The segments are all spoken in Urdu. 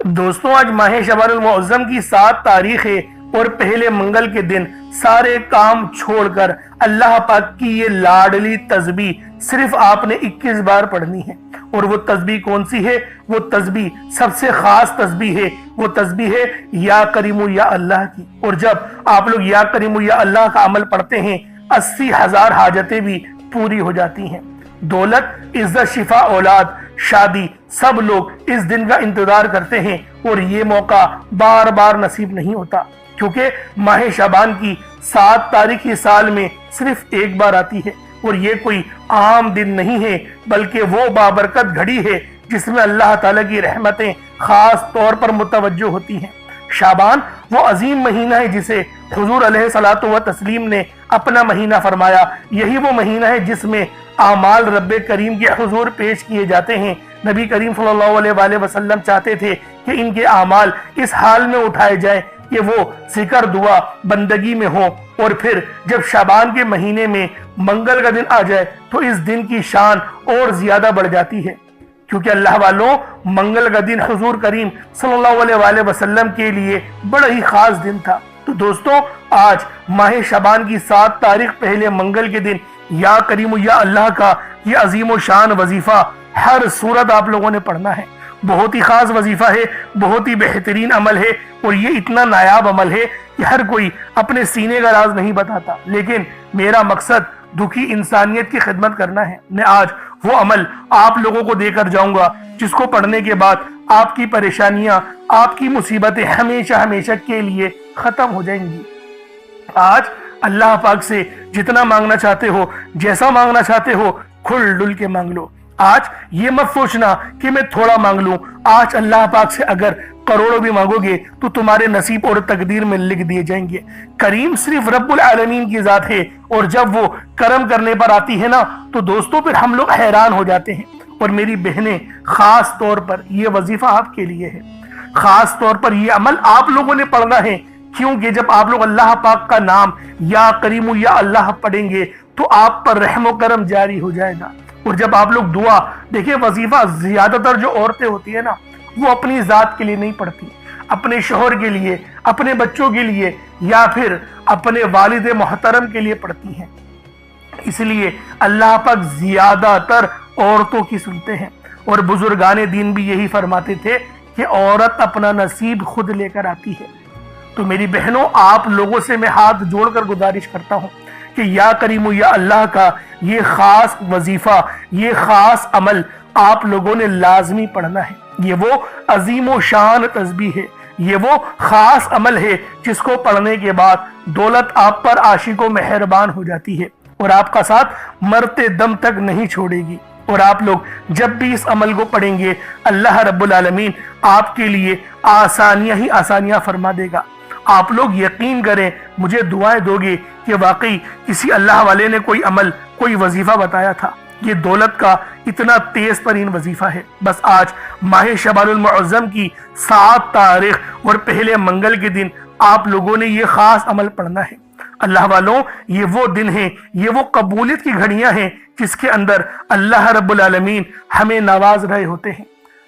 دوستوں آج ماہ شعبان المعظم کی 7 تاریخ ہے اور پہلے منگل کے دن سارے کام چھوڑ کر اللہ پاک کی یہ لاڈلی تسبیح صرف آپ نے 21 بار پڑھنی ہے۔ اور وہ تسبیح کون سی ہے؟ وہ تسبیح سب سے خاص تسبیح ہے، وہ تسبیح ہے یا کریم یا اللہ کی۔ اور جب آپ لوگ یا کریم یا اللہ کا عمل پڑھتے ہیں 80,000 حاجتیں بھی پوری ہو جاتی ہیں۔ دولت، عزت، شفا، اولاد، شادی، سب لوگ اس دن کا انتظار کرتے ہیں اور یہ موقع بار بار نصیب نہیں ہوتا، کیونکہ ماہ شعبان کی 7 تاریخ ہی سال میں صرف ایک بار آتی ہے۔ اور یہ کوئی عام دن نہیں ہے، بلکہ وہ بابرکت گھڑی ہے جس میں اللہ تعالیٰ کی رحمتیں خاص طور پر متوجہ ہوتی ہیں۔ شعبان وہ عظیم مہینہ ہے جسے حضور علیہ الصلوۃ والتسلیم نے اپنا مہینہ فرمایا۔ یہی وہ مہینہ ہے جس میں اعمال رب کریم کے حضور پیش کیے جاتے ہیں۔ نبی کریم صلی اللہ علیہ وآلہ وسلم چاہتے تھے کہ ان کے اعمال اس حال میں اٹھائے جائیں کہ وہ ذکر، دعا، بندگی میں ہوں، اور پھر جب شعبان کے مہینے میں منگل کا دن آ جائے تو اس دن کی شان اور زیادہ بڑھ جاتی ہے، کیونکہ اللہ والوں منگل کا دن حضور کریم صلی اللہ علیہ وآلہ وسلم کے لیے بڑا ہی خاص دن تھا۔ تو دوستوں آج ماہ شعبان کی 7 تاریخ پہلے منگل کے دن یا کریم یا اللہ کا یہ عظیم و شان وظیفہ ہر صورت آپ لوگوں نے پڑھنا ہے۔ بہت ہی خاص وظیفہ ہے، بہت ہی بہترین عمل ہے، اور یہ اتنا نایاب عمل ہے کہ ہر کوئی اپنے سینے کا راز نہیں بتاتا، لیکن میرا مقصد دکھی انسانیت کی خدمت کرنا ہے۔ میں آج وہ عمل آپ لوگوں کو دے کر جاؤں گا جس کو پڑھنے کے بعد آپ کی پریشانیاں، آپ کی مصیبتیں ہمیشہ ہمیشہ کے لیے ختم ہو جائیں گی۔ آج اللہ پاک سے جتنا مانگنا چاہتے ہو، جیسا مانگنا چاہتے ہو، کھل ڈل کے مانگ لو۔ آج یہ مت سوچنا کہ میں تھوڑا مانگ لوں۔ آج اللہ پاک سے اگر کروڑوں بھی مانگو گے تو تمہارے نصیب اور تقدیر میں لکھ دیے جائیں گے۔ کریم صرف رب العالمین کی ذات ہے، اور جب وہ کرم کرنے پر آتی ہے نا تو دوستوں پھر ہم لوگ حیران ہو جاتے ہیں۔ اور میری بہنیں، خاص طور پر یہ وظیفہ آپ کے لیے ہے، خاص طور پر یہ عمل آپ لوگوں نے پڑھنا ہے، کیونکہ جب آپ لوگ اللہ پاک کا نام یا کریم یا اللہ پڑھیں گے تو آپ پر رحم و کرم جاری ہو جائے گا۔ اور جب آپ لوگ دعا دیکھیں، وظیفہ زیادہ تر جو عورتیں ہوتی ہیں نا وہ اپنی ذات کے لیے نہیں پڑھتی، اپنے شوہر کے لیے، اپنے بچوں کے لیے، یا پھر اپنے والد محترم کے لیے پڑھتی ہیں۔ اس لیے اللہ پاک زیادہ تر عورتوں کی سنتے ہیں، اور بزرگان دین بھی یہی فرماتے تھے کہ عورت اپنا نصیب خود لے کر آتی ہے۔ تو میری بہنوں، آپ لوگوں سے میں ہاتھ جوڑ کر گزارش کرتا ہوں کہ یا کریم یا اللہ کا یہ خاص وظیفہ، یہ خاص عمل آپ لوگوں نے لازمی پڑھنا ہے۔ یہ وہ عظیم و شان تسبیح ہے، یہ وہ خاص عمل ہے جس کو پڑھنے کے بعد دولت آپ پر عاشق و مہربان ہو جاتی ہے، اور آپ کا ساتھ مرتے دم تک نہیں چھوڑے گی۔ اور آپ لوگ جب بھی اس عمل کو پڑھیں گے اللہ رب العالمین آپ کے لیے آسانیاں ہی آسانیاں فرما دے گا۔ آپ لوگ یقین کریں، مجھے دعائیں دو گے کہ واقعی کسی اللہ والے نے کوئی عمل، کوئی وظیفہ بتایا تھا۔ یہ دولت کا اتنا تیز ترین وظیفہ ہے۔ بس آج ماہ شعبان المعظم کی 7 تاریخ اور پہلے منگل کے دن آپ لوگوں نے یہ خاص عمل پڑھنا ہے۔ اللہ والوں، یہ وہ دن ہیں، یہ وہ قبولیت کی گھڑیاں ہیں جس کے اندر اللہ رب العالمین ہمیں نواز رہے ہوتے ہیں۔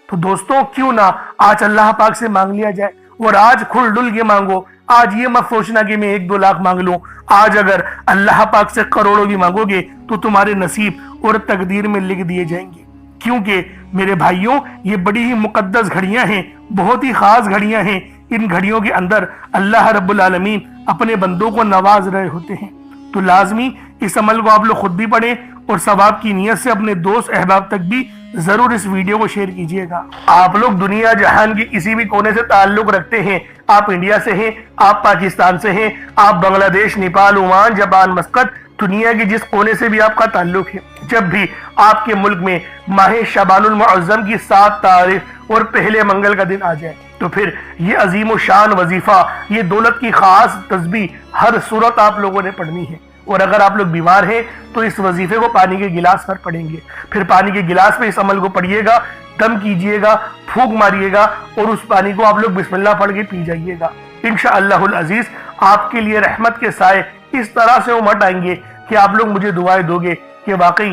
تو دوستوں کیوں نہ آج اللہ پاک سے مانگ لیا جائے، اور آج کھل ڈل کے مانگو۔ آج یہ مت سوچنا کہ میں 1-2 لاکھ مانگ لوں۔ آج اگر اللہ پاک سے کروڑوں بھی مانگو گے تو تمہارے نصیب اور تقدیر میں لکھ دیے جائیں گے، کیونکہ میرے بھائیوں یہ بڑی ہی مقدس گھڑیاں ہیں، بہت ہی خاص گھڑیاں ہیں۔ ان گھڑیوں کے اندر اللہ رب العالمین اپنے بندوں کو نواز رہے ہوتے ہیں۔ تو لازمی اس عمل کو آپ لوگ خود بھی پڑھیں، اور ثواب کی نیت سے اپنے دوست احباب تک بھی ضرور اس ویڈیو کو شیئر کیجیے گا۔ آپ لوگ دنیا جہان کے کسی بھی کونے سے تعلق رکھتے ہیں، آپ انڈیا سے ہیں، آپ پاکستان سے ہیں، آپ بنگلہ دیش، نیپال، عمان، جاپان، مسقط، دنیا کے جس کونے سے بھی آپ کا تعلق ہے، جب بھی آپ کے ملک میں ماہ شعبان المعظم کی 7 تاریخ اور پہلے منگل کا دن آ جائے تو پھر یہ عظیم و شان وظیفہ، یہ دولت کی خاص تسبیح ہر صورت آپ لوگوں نے پڑھنی ہے۔ اور اگر آپ لوگ بیمار ہیں تو اس وظیفے کو پانی کے گلاس پر پڑھیں گے، پھر پانی کے گلاس میں اس عمل کو پڑھیے گا، دم کیجئے گا، پھونک ماریے گا، اور اس پانی کو آپ لوگ بسم اللہ پڑھ کے پی جائیے گا۔ انشاءاللہ العزیز آپ کے لیے رحمت کے سائے اس طرح سے امٹ آئیں گے کہ آپ لوگ مجھے دعائیں دو گے کہ واقعی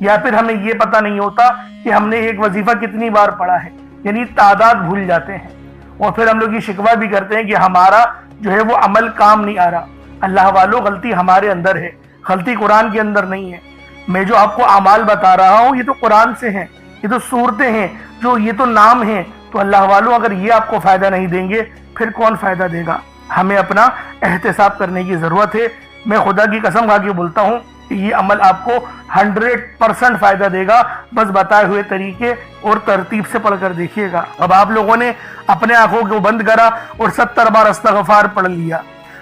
یا پھر ہمیں یہ پتہ نہیں ہوتا کہ ہم نے ایک وظیفہ کتنی بار پڑھا ہے، یعنی تعداد بھول جاتے ہیں، اور پھر ہم لوگ یہ شکوہ بھی کرتے ہیں کہ ہمارا جو ہے وہ عمل کام نہیں آ رہا۔ اللہ والوں، غلطی ہمارے اندر ہے، غلطی قرآن کے اندر نہیں ہے۔ میں جو آپ کو اعمال بتا رہا ہوں یہ تو قرآن سے ہیں، یہ تو صورتیں ہیں، جو یہ تو نام ہیں۔ تو اللہ والوں، اگر یہ آپ کو فائدہ نہیں دیں گے پھر کون فائدہ دے گا؟ ہمیں اپنا احتساب کرنے کی ضرورت ہے۔ میں خدا کی قسم کھا کے بولتا ہوں کہ یہ عمل آپ کو 100% فائدہ دے گا، بس بتائے ہوئے طریقے اور ترتیب سے پڑھ کر دیکھیے گا۔ اب آپ لوگوں نے اپنے آنکھوں کو بند کرا اور 70 بار استغفار پڑھ لیا،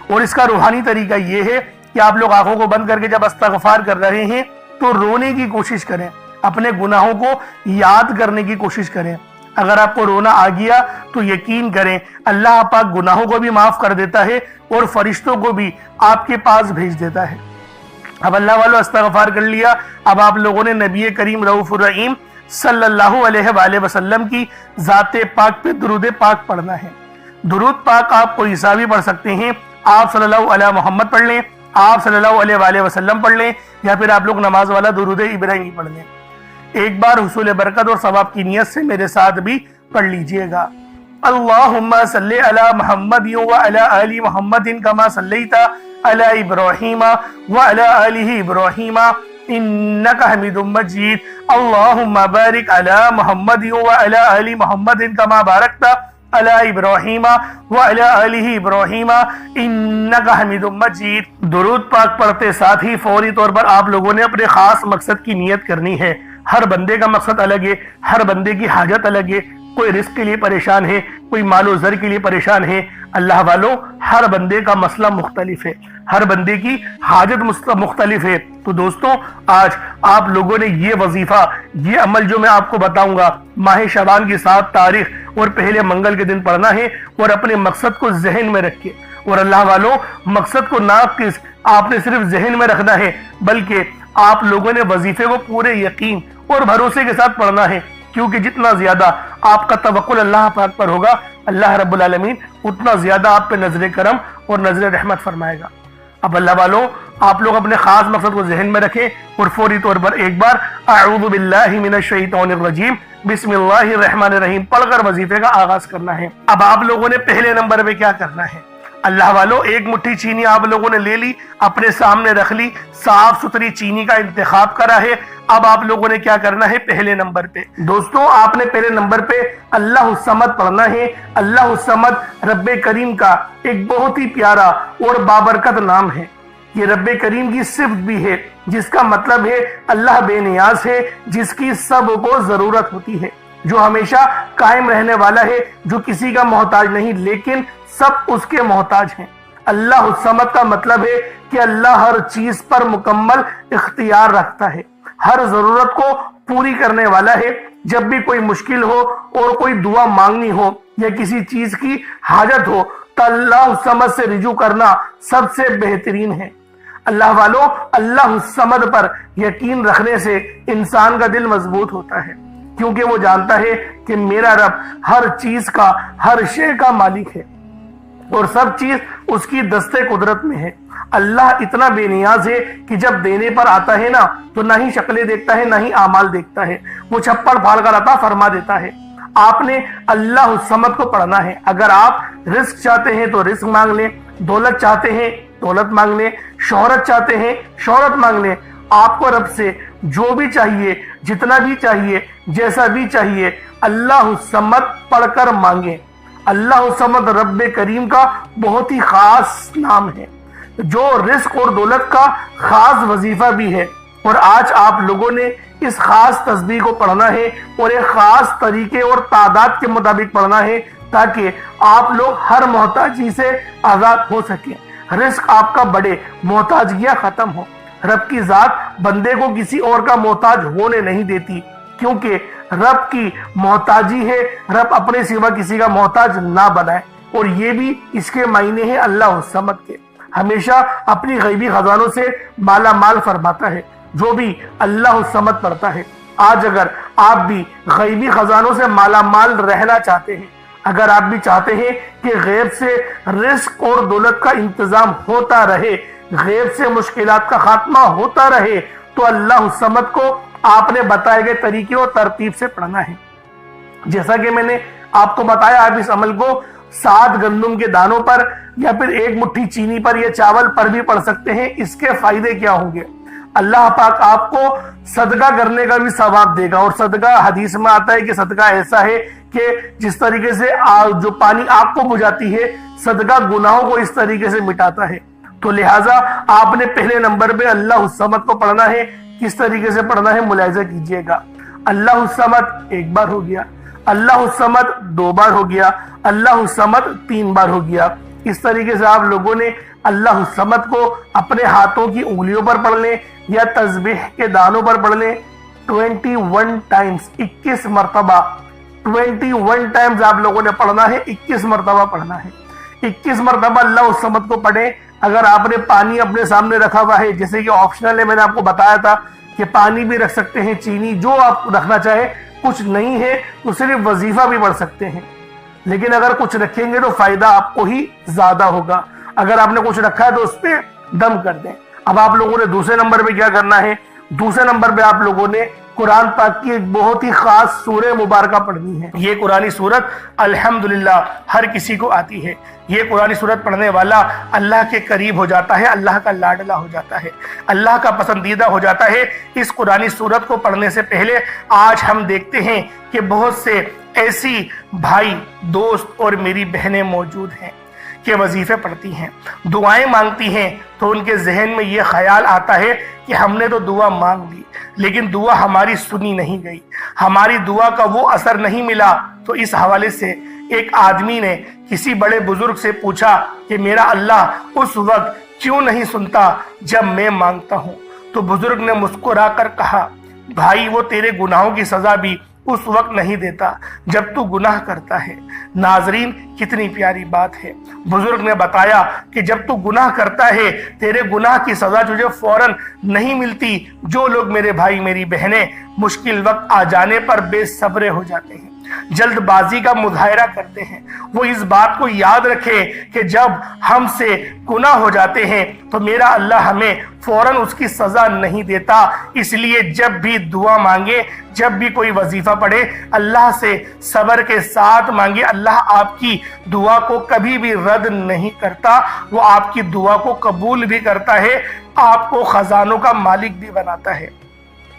اور اس کا روحانی طریقہ یہ ہے کہ آپ لوگ آنکھوں کو بند کر کے جب استغفار کر رہے ہیں تو رونے کی کوشش کریں، اپنے گناہوں کو یاد کرنے کی کوشش کریں۔ اگر آپ کو رونا آ گیا تو یقین کریں اللہ پاک گناہوں کو بھی معاف کر دیتا ہے اور فرشتوں کو بھی آپ کے پاس بھیج دیتا ہے۔ اب اللہ والوں، استغفار کر لیا، اب آپ لوگوں نے نبی کریم رؤوف الرحیم صلی اللہ علیہ وآلہ وسلم کی ذات پاک پہ درود پاک پڑھنا ہے۔ درود پاک آپ کوئی سا بھی پڑھ سکتے ہیں، آپ صلی اللہ علیہ محمد پڑھ لیں، آپ صلی اللہ علیہ وآلہ وسلم پڑھ لیں، یا پھر آپ لوگ نماز والا درود ابراہیمی پڑھ لیں۔ ایک بار حصول برکت اور ثواب کی نیت سے میرے ساتھ بھی پڑھ لیجئے گا۔ اللہم صلی علی محمد وعلی آل محمد کما صلیت علی ابراہیم وعلی آل ابراہیم انکا حمید مجید۔ اللہم بارک علی محمد وعلی آل محمد کما بارکت علی ابراہیم وعلی آل ابراہیم انکا حمید مجید۔ درود پاک پڑھتے ساتھ ہی فوری طور پر آپ لوگوں نے اپنے خاص مقصد کی نیت کرنی ہے۔ ہر بندے کا مقصد الگ ہے، ہر بندے کی حاجت الگ ہے، کوئی رزق کے لیے پریشان ہے، کوئی مال و زر کے لیے پریشان ہے۔ اللہ والوں، ہر بندے کا مسئلہ مختلف ہے، ہر بندے کی حاجت مختلف ہے۔ تو دوستوں، آج آپ لوگوں نے یہ وظیفہ، یہ عمل جو میں آپ کو بتاؤں گا، ماہ شعبان کی 7 تاریخ اور پہلے منگل کے دن پڑھنا ہے، اور اپنے مقصد کو ذہن میں رکھ کے، اور اللہ والوں، مقصد کو ناقص آپ نے صرف ذہن میں رکھنا ہے، بلکہ آپ لوگوں نے وظیفے کو پورے یقین اور بھروسے کے ساتھ پڑھنا ہے، کیونکہ جتنا زیادہ آپ کا توکل اللہ پاک پر ہوگا، اللہ رب العالمین اتنا زیادہ آپ پہ نظر کرم اور نظر رحمت فرمائے گا۔ اب اللہ والوں، آپ لوگ اپنے خاص مقصد کو ذہن میں رکھیں اور فوری طور پر ایک بار اعوذ باللہ من الشیطان الرجیم بسم اللہ الرحمن الرحیم پڑھ کر وظیفے کا آغاز کرنا ہے۔ اب آپ لوگوں نے پہلے نمبر پہ کیا کرنا ہے؟ اللہ والوں، ایک مٹھی چینی آپ لوگوں نے لے لی، اپنے سامنے رکھ لی، صاف ستھری چینی کا انتخاب کرا ہے۔ اب آپ لوگوں نے کیا کرنا ہے؟ پہلے نمبر پہ دوستوں، آپ نے پہلے نمبر پہ اللہ الصمد پڑھنا ہے۔ اللہ الصمد رب کریم کا ایک بہت ہی پیارا اور بابرکت نام ہے۔ یہ رب کریم کی صفت بھی ہے، جس کا مطلب ہے اللہ بے نیاز ہے، جس کی سب کو ضرورت ہوتی ہے، جو ہمیشہ قائم رہنے والا ہے، جو کسی کا محتاج نہیں لیکن سب اس کے محتاج ہیں۔ اللہ الصمد کا مطلب ہے کہ اللہ ہر چیز پر مکمل اختیار رکھتا ہے، ہر ضرورت کو پوری کرنے والا ہے۔ جب بھی کوئی مشکل ہو اور کوئی دعا مانگنی ہو یا کسی چیز کی حاجت ہو تو اللہ الصمد سے رجوع کرنا سب سے بہترین ہے۔ اللہ والوں، اللہ الصمد پر یقین رکھنے سے انسان کا دل مضبوط ہوتا ہے، کیونکہ وہ جانتا ہے کہ میرا رب ہر چیز کا، ہر شے کا مالک ہے، اور سب چیز اس کی دستے قدرت میں ہے۔ اللہ اتنا بے نیاز ہے کہ جب دینے پر آتا ہے نا تو نہ ہی شکلیں دیکھتا ہے نہ ہی اعمال دیکھتا ہے، وہ چھپڑ پھاڑ کر عطا فرما دیتا ہے۔ آپ نے اللہ الصمد کو پڑھنا ہے۔ اگر آپ رزق چاہتے ہیں تو رزق مانگ لیں، دولت چاہتے ہیں دولت مانگ لیں، شہرت چاہتے ہیں شہرت مانگ لیں۔ آپ کو رب سے جو بھی چاہیے، جتنا بھی چاہیے، جیسا بھی چاہیے، اللہ الصمد پڑھ کر مانگیں۔ اللہ الصمد رب کریم کا بہت ہی خاص نام ہے، جو رزق اور دولت کا خاص وظیفہ بھی ہے۔ اور آج آپ لوگوں نے اس خاص تسبیح کو پڑھنا ہے اور ایک خاص طریقے اور تعداد کے مطابق پڑھنا ہے، تاکہ آپ لوگ ہر محتاجی سے آزاد ہو سکیں، رزق آپ کا بڑھے، محتاجیاں ختم ہو۔ رب کی ذات بندے کو کسی اور کا محتاج ہونے نہیں دیتی، کیونکہ رب کی محتاجی ہے، رب اپنے سوا کسی کا محتاج نہ بنائے۔ اور یہ بھی اس کے معنی ہیں اللہ الصمد کے، ہمیشہ اپنی غیبی خزانوں سے مالا مال فرماتا ہے جو بھی اللہ الصمد پڑھتا ہے۔ آج اگر آپ بھی غیبی خزانوں سے مالا مال رہنا چاہتے ہیں، اگر آپ بھی چاہتے ہیں کہ غیب سے رزق اور دولت کا انتظام ہوتا رہے، غیب سے مشکلات کا خاتمہ ہوتا رہے، تو اللہ الصمد کو آپ نے بتائے گئے طریقے اور ترتیب سے پڑھنا ہے۔ جیسا کہ میں نے آپ کو بتایا، آپ اس عمل کو 7 گندم کے دانوں پر یا پھر 1 مٹھی چینی پر یا چاول پر بھی پڑھ سکتے ہیں۔ اس کے فائدے کیا ہوں گے؟ اللہ پاک آپ کو صدقہ کرنے کا بھی ثواب دے گا، اور صدقہ حدیث میں آتا ہے کہ صدقہ ایسا ہے کہ جس طریقے سے جو پانی آگ کو بجھاتی ہے، صدقہ گناہوں کو اس طریقے سے مٹاتا ہے۔ تو لہٰذا آپ نے پہلے نمبر پہ اللہ الصمد کو پڑھنا ہے۔ کس طریقے سے پڑھنا ہے ملاحظہ کیجئے گا۔ اللہ الصمد 1 بار ہو گیا، اللہ الصمد 2 بار ہو گیا، اللہ الصمد 3 بار ہو گیا۔ اس طریقے سے آپ لوگوں نے اللہ الصمد کو اپنے ہاتھوں کی انگلیوں پر پڑھ لیں یا تسبیح کے دانوں پر پڑھ لیں 21 ٹائمز، 21 مرتبہ 21 ٹائمز آپ لوگوں نے پڑھنا ہے، 21 مرتبہ پڑھنا ہے۔ 21 مرتبہ اللہ الصمد کو پڑھیں۔ اگر آپ نے پانی اپنے سامنے رکھا ہوا ہے، جیسے کہ آپشنل ہے، میں نے آپ کو بتایا تھا کہ پانی بھی رکھ سکتے ہیں، چینی، جو آپ رکھنا چاہے۔ کچھ نہیں ہے تو صرف وظیفہ بھی پڑھ سکتے ہیں، لیکن اگر کچھ رکھیں گے تو فائدہ آپ کو ہی زیادہ ہوگا۔ اگر آپ نے کچھ رکھا ہے تو اس پہ دم کر دیں۔ اب آپ لوگوں نے دوسرے نمبر پہ کیا کرنا ہے؟ دوسرے نمبر پہ آپ لوگوں نے قرآن پاک کی ایک بہت ہی خاص سورہ مبارکہ پڑھنی ہے۔ یہ قرآنی سورت الحمدللہ ہر کسی کو آتی ہے۔ یہ قرآنی سورت پڑھنے والا اللہ کے قریب ہو جاتا ہے، اللہ کا لاڈلا ہو جاتا ہے، اللہ کا پسندیدہ ہو جاتا ہے۔ اس قرآنی سورت کو پڑھنے سے پہلے آج ہم دیکھتے ہیں کہ بہت سے ایسی بھائی، دوست اور میری بہنیں موجود ہیں کہ وظیفے پڑھتی ہیں، دعائیں مانگتی ہیں، تو ان کے ذہن میں یہ خیال آتا ہے کہ ہم نے تو دعا مانگ لی لیکن دعا ہماری سنی نہیں گئی، ہماری دعا کا وہ اثر نہیں ملا۔ تو اس حوالے سے ایک آدمی نے کسی بڑے بزرگ سے پوچھا کہ میرا اللہ اس وقت کیوں نہیں سنتا جب میں مانگتا ہوں؟ تو بزرگ نے مسکرا کر کہا، بھائی وہ تیرے گناہوں کی سزا بھی اس وقت نہیں دیتا جب تو گناہ کرتا ہے۔ ناظرین کتنی پیاری بات ہے۔ بزرگ نے بتایا کہ جب تو گناہ کرتا ہے تیرے گناہ کی سزا تجھے فوراً نہیں ملتی۔ جو لوگ میرے بھائی میری بہنیں مشکل وقت آ جانے پر بے صبر ہو جاتے ہیں، جلد بازی کا مظاہرہ کرتے ہیں، وہ اس بات کو یاد رکھے کہ جب ہم سے گناہ ہو جاتے ہیں تو میرا اللہ ہمیں فوراً اس کی سزا نہیں دیتا۔ اس لیے جب بھی دعا مانگے، جب بھی کوئی وظیفہ پڑھے، اللہ سے صبر کے ساتھ مانگے۔ اللہ آپ کی دعا کو کبھی بھی رد نہیں کرتا، وہ آپ کی دعا کو قبول بھی کرتا ہے، آپ کو خزانوں کا مالک بھی بناتا ہے۔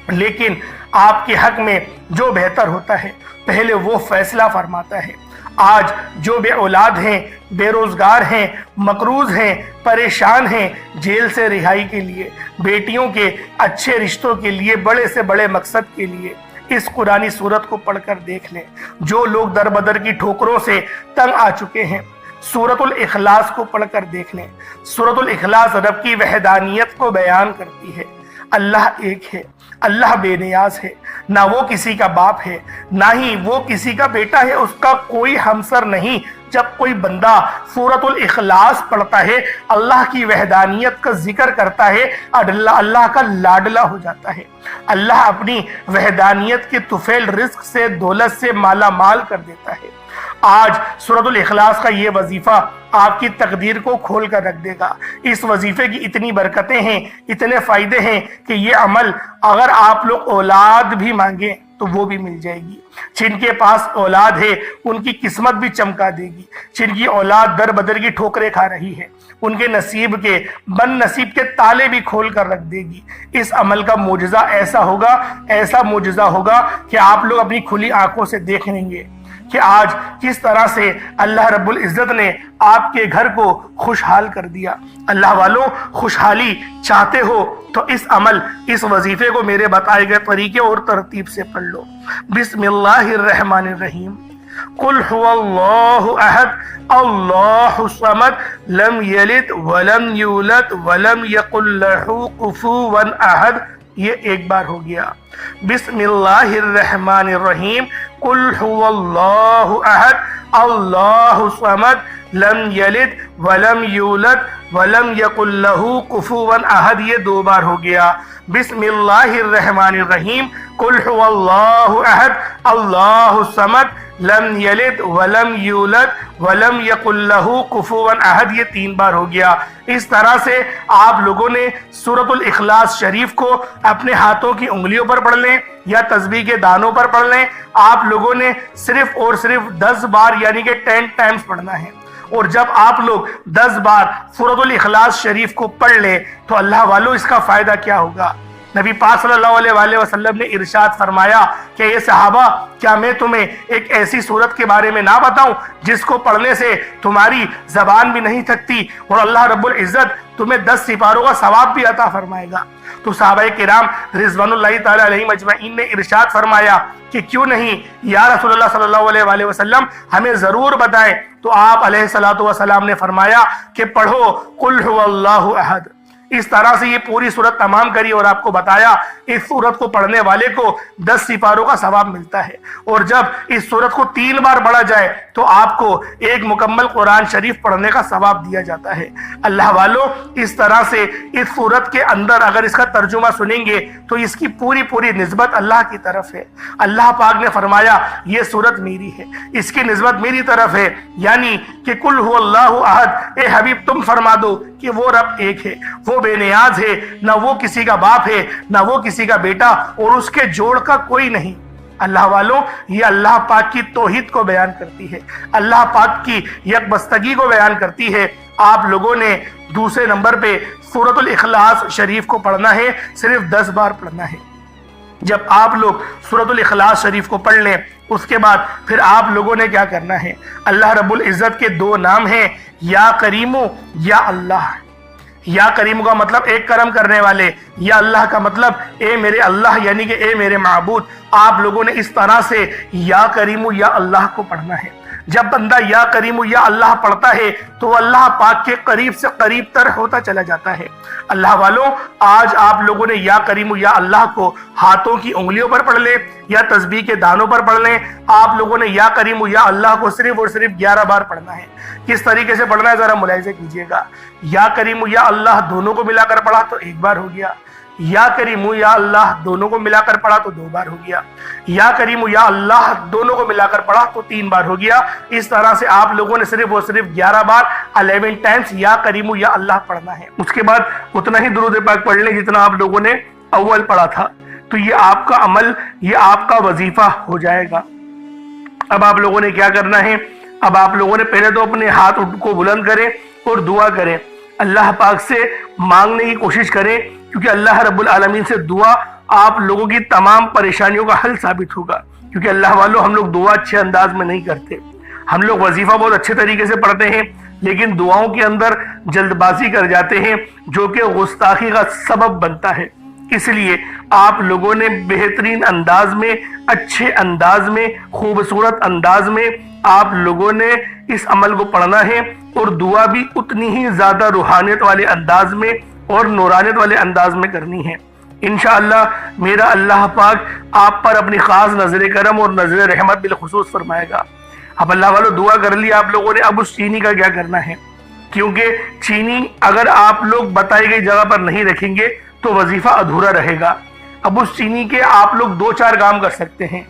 لیکن آپ کے حق میں جو بہتر ہوتا ہے پہلے وہ فیصلہ فرماتا ہے۔ آج جو بے اولاد ہیں، بے روزگار ہیں، مقروض ہیں، پریشان ہیں، جیل سے رہائی کے لیے، بیٹیوں کے اچھے رشتوں کے لیے، بڑے سے بڑے مقصد کے لیے اس قرآنی سورت کو پڑھ کر دیکھ لیں۔ جو لوگ در بدر کی ٹھوکروں سے تنگ آ چکے ہیں، سورۃ الاخلاص کو پڑھ کر دیکھ لیں۔ سورۃ الاخلاص رب کی وحدانیت کو بیان کرتی ہے۔ اللہ ایک ہے، اللہ بے نیاز ہے، نہ وہ کسی کا باپ ہے نہ ہی وہ کسی کا بیٹا ہے، اس کا کوئی ہمسر نہیں۔ جب کوئی بندہ سورۃ الاخلاص پڑھتا ہے، اللہ کی وحدانیت کا ذکر کرتا ہے، اللہ کا لاڈلا ہو جاتا ہے۔ اللہ اپنی وحدانیت کے طفیل رزق سے، دولت سے مالا مال کر دیتا ہے۔ آج سورۃ الاخلاص کا یہ وظیفہ آپ کی تقدیر کو کھول کر رکھ دے گا۔ اس وظیفے کی اتنی برکتیں ہیں، اتنے فائدے ہیں کہ یہ عمل اگر آپ لوگ اولاد بھی مانگیں تو وہ بھی مل جائے گی۔ جن کے پاس اولاد ہے ان کی قسمت بھی چمکا دے گی۔ جن کی اولاد در بدر کی ٹھوکریں کھا رہی ہے ان کے نصیب کے بد نصیب کے تالے بھی کھول کر رکھ دے گی۔ اس عمل کا معجزہ ایسا ہوگا، ایسا معجزہ ہوگا کہ آپ لوگ اپنی کھلی آنکھوں سے دیکھ لیں گے کہ آج کس طرح سے اللہ رب العزت نے آپ کے گھر کو خوشحال کر دیا۔ اللہ والوں، خوشحالی چاہتے ہو تو اس عمل، اس وظیفے کو میرے بتائے گئے طریقے اور ترتیب سے پڑھ لو۔ بسم اللہ الرحمن الرحیم۔ قل هو اللہ احد اللہ الصمد لم یلد ولم یولد ولم یکن لہ کفوا احد۔ یہ 1 بار ہو گیا۔ بسم اللہ الرحمن الرحیم۔ قل هو اللہ احد اللہ الصمد لم یلد ولم یولد ولم یکن لہ کفوا احد۔ یہ 2 بار ہو گیا۔ بسم اللہ الرحمن الرحیم۔ قل هو اللہ احد اللہ الصمد لم یلد ولم یولد ولم یکن لہ کفوا احد، یہ 3 بار ہو گیا۔ اس طرح سے آپ لوگوں نے سورۃ الاخلاص شریف کو اپنے ہاتھوں کی انگلیوں پر پڑھ لیں یا تسبیح کے دانوں پر پڑھ لیں۔ آپ لوگوں نے صرف اور صرف 10 بار یعنی کہ 10 ٹائمز پڑھنا ہے۔ اور جب آپ لوگ 10 بار سورۃ الاخلاص شریف کو پڑھ لیں تو اللہ والو اس کا فائدہ کیا ہوگا؟ نبی پاک صلی اللہ علیہ وآلہ وسلم نے ارشاد فرمایا کہ اے صحابہ، کیا میں تمہیں ایک ایسی سورت کے بارے میں نہ بتاؤں جس کو پڑھنے سے تمہاری زبان بھی نہیں تھکتی اور اللہ رب العزت تمہیں 10 سپاروں کا ثواب بھی عطا فرمائے گا؟ تو صحابہ کرام رضوان اللہ تعالی علیہم اجمعین نے ارشاد فرمایا کہ کیوں نہیں یا رسول اللہ صلی اللہ علیہ وآلہ وسلم، ہمیں ضرور بتائیں۔ تو آپ علیہ الصلوۃ والسلام نے فرمایا کہ پڑھو قل هو اللہ احد۔ اس طرح سے یہ پوری سورت تمام کری اور آپ کو بتایا اس سورت کو پڑھنے والے کو 10 سپاروں کا ثواب ملتا ہے، اور جب اس سورت کو 3 بار پڑھا جائے تو آپ کو ایک مکمل قرآن شریف پڑھنے کا ثواب دیا جاتا ہے۔ اللہ والو، اس طرح سے اس سورت کے اندر اگر اس کا ترجمہ سنیں گے تو اس کی پوری نسبت اللہ کی طرف ہے۔ اللہ پاک نے فرمایا یہ سورت میری ہے، اس کی نسبت میری طرف ہے، یعنی کہ قل هو اللہ احد، اے حبیب تم فرما دو کہ وہ رب ایک ہے، وہ بے نیاز ہے، نہ وہ کسی کا باپ ہے نہ وہ کسی کا بیٹا، اور اس کے جوڑ کا کوئی نہیں۔ اللہ والوں، یہ اللہ پاک کی توحید کو بیان کرتی ہے، اللہ پاک کی یکبستگی کو بیان کرتی ہے۔ آپ لوگوں نے دوسرے نمبر پہ سورۃ الاخلاص شریف کو پڑھنا ہے، صرف 10 بار پڑھنا ہے۔ جب آپ لوگ سورۃ الاخلاص شریف کو پڑھ لیں اس کے بعد پھر آپ لوگوں نے کیا کرنا ہے؟ اللہ رب العزت کے 2 نام ہیں، یا کریمو یا اللہ۔ یا کریم کا مطلب ایک کرم کرنے والے، یا اللہ کا مطلب اے میرے اللہ، یعنی کہ اے میرے معبود۔ آپ لوگوں نے اس طرح سے یا کریم یا اللہ کو پڑھنا ہے۔ جب بندہ یا کریم یا اللہ پڑھتا ہے تو اللہ پاک کے قریب سے قریب تر ہوتا چلا جاتا ہے۔ اللہ والوں، آج آپ لوگوں نے یا کریم یا اللہ کو ہاتھوں کی انگلیوں پر پڑھ لیں یا تسبیح کے دانوں پر پڑھ لیں۔ آپ لوگوں نے یا کریم یا اللہ کو صرف اور صرف 11 بار پڑھنا ہے۔ کس طریقے سے پڑھنا ہے ذرا ملاحظہ کیجئے گا۔ یا کریم یا اللہ دونوں کو ملا کر پڑھا تو 1 بار ہو گیا، یا کریم یا اللہ دونوں کو ملا کر پڑھا تو 2 بار ہو گیا، یا کریم یا اللہ دونوں کو ملا کر پڑھا تو 3 بار ہو گیا۔ اس طرح سے آپ لوگوں نے صرف اور صرف 11 بار 11 ٹائمز یا کریم یا اللہ پڑھنا ہے۔ اس کے بعد اتنا ہی درود پاک پڑھ لیں جتنا آپ لوگوں نے اول پڑھا تھا، تو یہ آپ کا عمل، یہ آپ کا وظیفہ ہو جائے گا۔ اب آپ لوگوں نے کیا کرنا ہے؟ اب آپ لوگوں نے پہلے تو اپنے ہاتھ کو بلند کریں اور دعا کریں، اللہ پاک سے مانگنے کی کوشش کریں، کیونکہ اللہ رب العالمین سے دعا آپ لوگوں کی تمام پریشانیوں کا حل ثابت ہوگا۔ کیونکہ اللہ والوں، ہم لوگ دعا اچھے انداز میں نہیں کرتے، ہم لوگ وظیفہ بہت اچھے طریقے سے پڑھتے ہیں لیکن دعاؤں کے اندر جلد بازی کر جاتے ہیں جو کہ گستاخی کا سبب بنتا ہے۔ اس لیے آپ لوگوں نے بہترین انداز میں، اچھے انداز میں، خوبصورت انداز میں آپ لوگوں نے اس عمل کو پڑھنا ہے، اور دعا بھی اتنی ہی زیادہ روحانیت والے انداز میں اور نورانیت والے انداز میں کرنی ہے۔ انشاءاللہ میرا اللہ پاک آپ پر اپنی خاص نظر کرم اور نظر رحمت بالخصوص فرمائے گا۔ اب اللہ والو، دعا کر لی آپ لوگوں نے، اب اس چینی کا کیا کرنا ہے؟ کیونکہ چینی اگر آپ لوگ بتائی گئی جگہ پر نہیں رکھیں گے تو وظیفہ ادھورا رہے گا۔ اب اس چینی کے آپ لوگ 2-4 کام کر سکتے ہیں،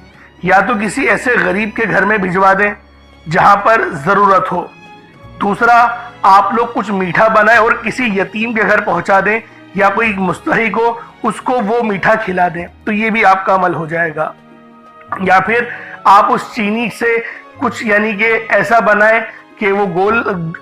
یا تو کسی ایسے غریب کے گھر میں بھجوا دیں جہاں پر ضرورت ہو، دوسرا آپ لوگ کچھ میٹھا بنائیں اور کسی یتیم کے گھر پہنچا دیں، یا کوئی مستحق ہو اس کو وہ میٹھا کھلا دیں، تو یہ بھی آپ کا عمل ہو جائے گا۔ یا پھر آپ اس چینی سے کچھ یعنی کہ ایسا بنائیں کہ وہ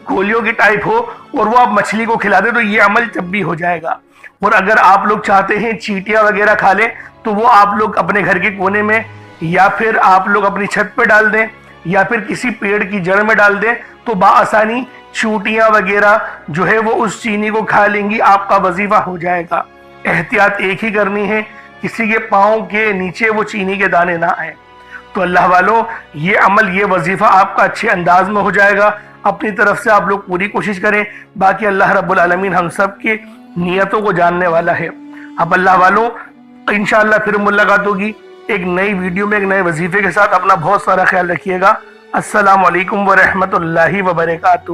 گولیوں کی ٹائپ ہو اور وہ آپ مچھلی کو کھلا دیں، تو یہ عمل جب بھی ہو جائے گا۔ اور اگر آپ لوگ چاہتے ہیں چیٹیاں وغیرہ کھا لیں تو وہ آپ لوگ اپنے گھر کے کونے میں یا پھر آپ لوگ اپنی چھت پہ ڈال دیں یا پھر کسی پیڑ کی جڑ میں ڈال دیں، تو بآسانی چونٹیاں وغیرہ جو ہے وہ اس چینی کو کھا لیں گی، آپ کا وظیفہ ہو جائے گا۔ احتیاط ایک ہی کرنی ہے، کسی کے پاؤں کے نیچے وہ چینی کے دانے نہ آئیں۔ تو اللہ والوں، یہ عمل، یہ وظیفہ آپ کا اچھے انداز میں ہو جائے گا۔ اپنی طرف سے آپ لوگ پوری کوشش کریں، باقی اللہ رب العالمین ہم سب کی نیتوں کو جاننے والا ہے۔ اب اللہ والوں، انشاءاللہ پھر ملاقات ہوگی ایک نئی ویڈیو میں ایک نئے وظیفے کے ساتھ۔ اپنا بہت سارا خیال رکھیے گا۔ السلام علیکم ورحمۃ اللہ وبرکاتہ۔